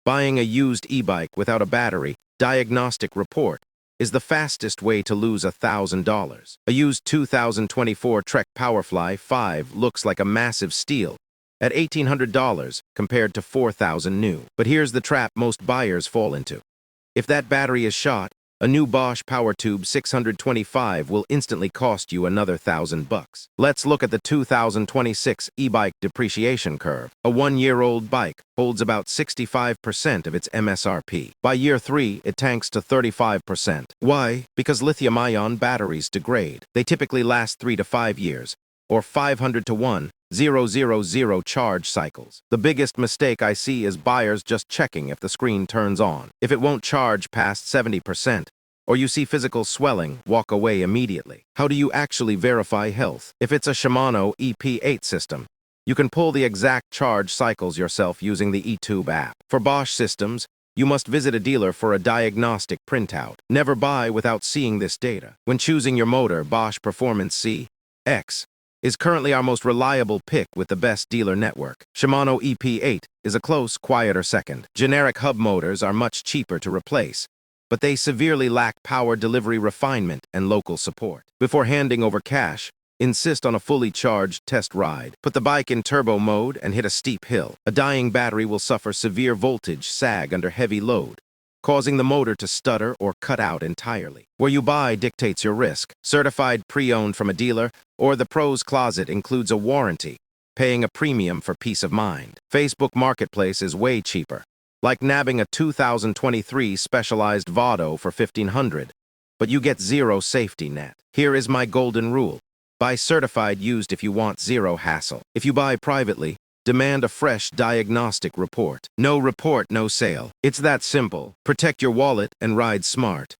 Buying a used e-bike without a battery, diagnostic report, is the fastest way to lose $1,000. A used 2024 Trek Powerfly 5 looks like a massive steal at $1,800 compared to $4,000 new. But here's the trap most buyers fall into. If that battery is shot, a new Bosch PowerTube 625 will instantly cost you another $1,000. Let's look at the 2026 e-bike depreciation curve. A one-year-old bike holds about 65% of its MSRP. By year 3, it tanks to 35%. Why? Because lithium-ion batteries degrade. They typically last 3 to 5 years, or 500 to 1, 000 charge cycles. The biggest mistake I see is buyers just checking if the screen turns on. If it won't charge past 70%, or you see physical swelling, walk away immediately. How do you actually verify health? If it's a Shimano EP8 system, you can pull the exact charge cycles yourself using the eTube app. For Bosch systems, you must visit a dealer for a diagnostic printout. Never buy without seeing this data. When choosing your motor, Bosch Performance CX is currently our most reliable pick with the best dealer network. Shimano EP8 is a close, quieter second. Generic hub motors are much cheaper to replace, but they severely lack power delivery refinement and local support. Before handing over cash, insist on a fully charged test ride. Put the bike in turbo mode and hit a steep hill. A dying battery will suffer severe voltage sag under heavy load, causing the motor to stutter or cut out entirely. Where you buy dictates your risk. Certified pre-owned from a dealer or the Pro's Closet includes a warranty, paying a premium for peace of mind. Facebook Marketplace is way cheaper, like nabbing a 2023 Specialized Vado for $1,500, but you get zero safety net. Here is my golden rule. Buy certified used if you want zero hassle. If you buy privately, demand a fresh diagnostic report. No report, no sale. It's that simple. Protect your wallet and ride smart.